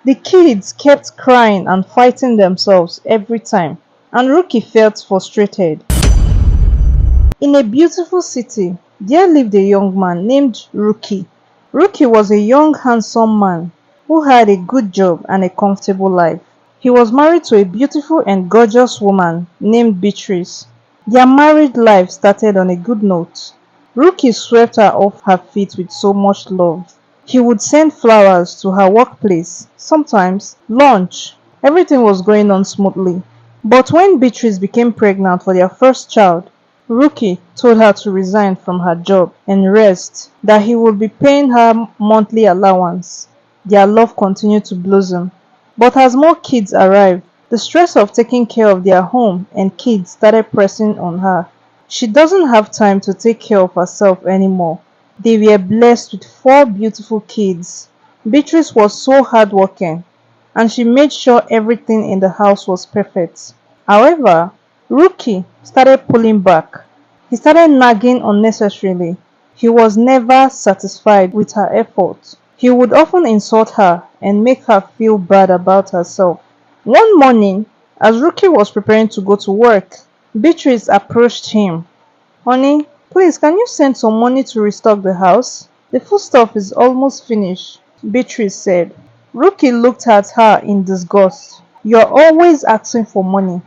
The kids kept crying and fighting themselves every time, and Rookie felt frustrated. In a beautiful city, there lived a young man named Rookie. Rookie was a young, handsome man who had a good job and a comfortable life. He was married to a beautiful and gorgeous woman named Beatrice. Their married life started on a good note. Rookie swept her off her feet with so much love. He would send flowers to her workplace, sometimes lunch. Everything was going on smoothly. But when Beatrice became pregnant for their first child, Rookie told her to resign from her job and rest, that he would be paying her monthly allowance. Their love continued to blossom. But as more kids arrived, the stress of taking care of their home and kids started pressing on her. She doesn't have time to take care of herself anymore. They were blessed with 4 beautiful kids. Beatrice was so hardworking, and she made sure everything in the house was perfect. However, Rookie started pulling back. He started nagging unnecessarily. He was never satisfied with her efforts. He would often insult her and make her feel bad about herself. One morning, as Rookie was preparing to go to work, Beatrice approached him. "Honey, please can you send some money to restock the house? The foodstuff is almost finished," Beatrice said. Rookie looked at her in disgust. "You're always asking for money.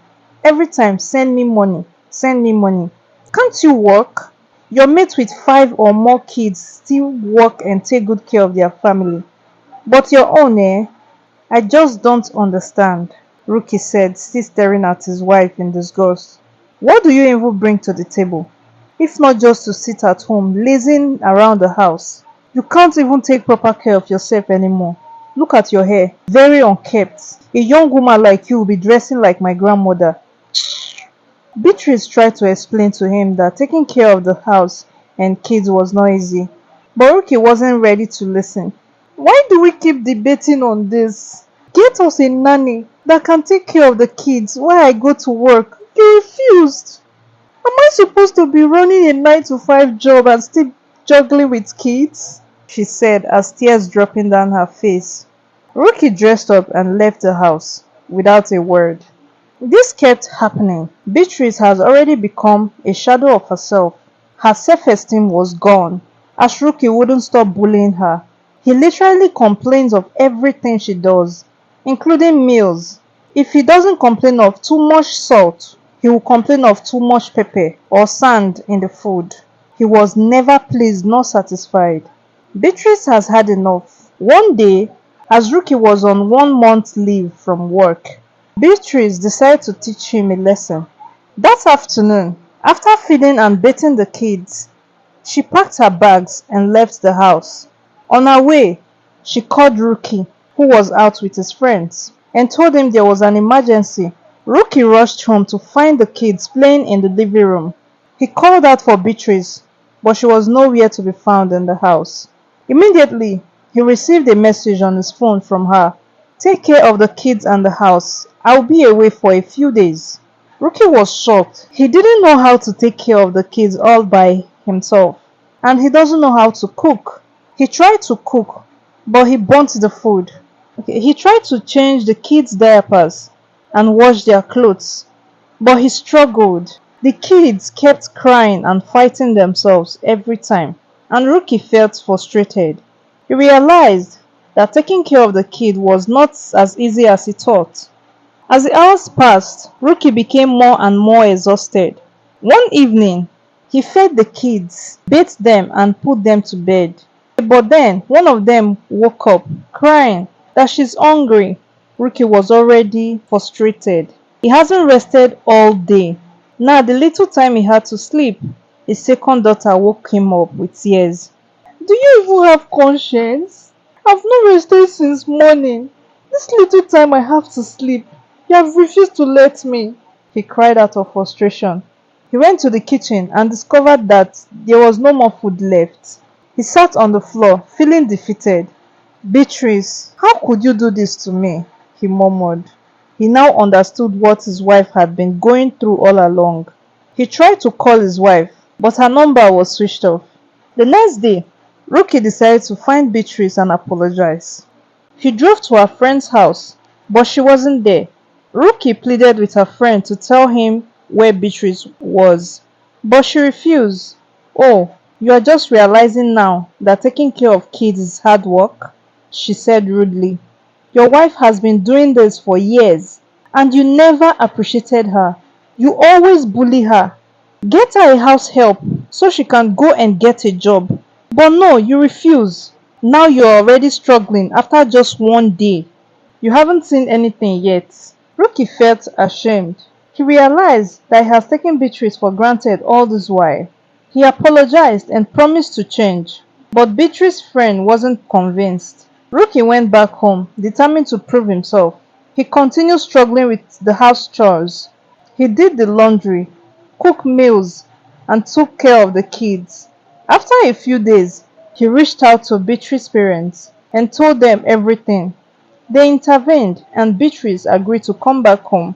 Every time, send me money, send me money. Can't you work? Your mates with 5 or more kids still work and take good care of their family. But your own, eh? I just don't understand," Rookie said, still staring at his wife in disgust. "What do you even bring to the table? If not just to sit at home, lazing around the house. You can't even take proper care of yourself anymore. Look at your hair, very unkempt. A young woman like you will be dressing like my grandmother." Beatrice tried to explain to him that taking care of the house and kids was not easy, but Rookie wasn't ready to listen. "Why do we keep debating on this? Get us a nanny that can take care of the kids while I go to work." "You refused. Am I supposed to be running a 9 to 5 job and still juggling with kids?" she said as tears dropping down her face. Rookie dressed up and left the house without a word. This kept happening. Beatrice has already become a shadow of herself. Her self-esteem was gone, as Rookie wouldn't stop bullying her. He literally complains of everything she does, including meals. If he doesn't complain of too much salt, he will complain of too much pepper or sand in the food. He was never pleased nor satisfied. Beatrice has had enough. One day, as Rookie was on 1 month leave from work, Beatrice decided to teach him a lesson. That afternoon, after feeding and bathing the kids, she packed her bags and left the house. On her way, she called Rookie, who was out with his friends, and told him there was an emergency. Rookie rushed home to find the kids playing in the living room. He called out for Beatrice, but she was nowhere to be found in the house. Immediately, he received a message on his phone from her. "Take care of the kids and the house. I'll be away for a few days." Rookie was shocked. He didn't know how to take care of the kids all by himself, and he doesn't know how to cook. He tried to cook, but he burnt the food. He tried to change the kids' diapers and wash their clothes, but he struggled. The kids kept crying and fighting themselves every time, and Rookie felt frustrated. He realized that taking care of the kid was not as easy as he thought. As the hours passed, Rookie became more and more exhausted. One evening, he fed the kids, bathed them and put them to bed. But then one of them woke up crying that she's hungry. Rookie was already frustrated. He hasn't rested all day. Now the little time he had to sleep, his second daughter woke him up with tears. "Do you even have conscience? I've not rested since morning. This little time I have to sleep, you have refused to let me," he cried out of frustration. He went to the kitchen and discovered that there was no more food left. He sat on the floor, feeling defeated. "Beatrice, how could you do this to me?" he murmured. He now understood what his wife had been going through all along. He tried to call his wife, but her number was switched off. The next day, Rookie decided to find Beatrice and apologize. He drove to her friend's house, but she wasn't there. Rookie pleaded with her friend to tell him where Beatrice was, but she refused. "Oh, you are just realizing now that taking care of kids is hard work," she said rudely. "Your wife has been doing this for years, and you never appreciated her. You always bully her. Get her a house help so she can go and get a job. But no, you refuse. Now you're already struggling after just one day. You haven't seen anything yet." Rookie felt ashamed. He realized that he has taken Beatrice for granted all this while. He apologized and promised to change, but Beatrice's friend wasn't convinced. Rookie went back home, determined to prove himself. He continued struggling with the house chores. He did the laundry, cooked meals, and took care of the kids. After a few days, he reached out to Beatrice's parents and told them everything. They intervened, and Beatrice agreed to come back home.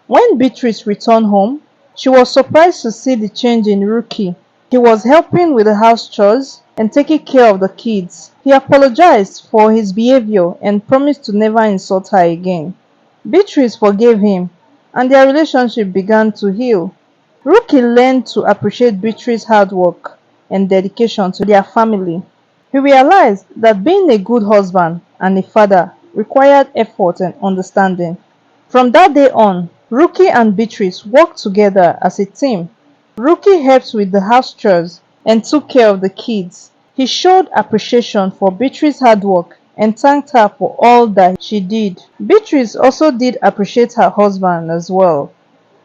When Beatrice returned home, she was surprised to see the change in Rookie. He was helping with the house chores and taking care of the kids. He apologized for his behavior and promised to never insult her again. Beatrice forgave him, and their relationship began to heal. Rookie learned to appreciate Beatrice's hard work and dedication to their family. He realized that being a good husband and a father required effort and understanding. From that day on, Rookie and Beatrice worked together as a team. Rookie helped with the house chores and took care of the kids. He showed appreciation for Beatrice's hard work and thanked her for all that she did. Beatrice also did appreciate her husband as well,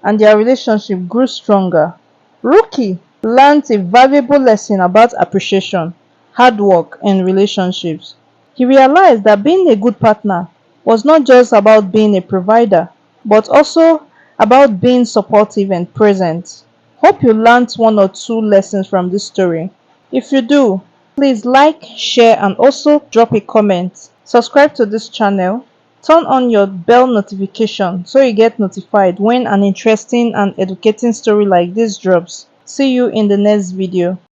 and their relationship grew stronger. Rookie learned a valuable lesson about appreciation, hard work, and relationships. He realized that being a good partner was not just about being a provider, but also about being supportive and present. Hope you learned one or two lessons from this story. If you do, please like, share, and also drop a comment. Subscribe to this channel. Turn on your bell notification so you get notified when an interesting and educating story like this drops. See you in the next video.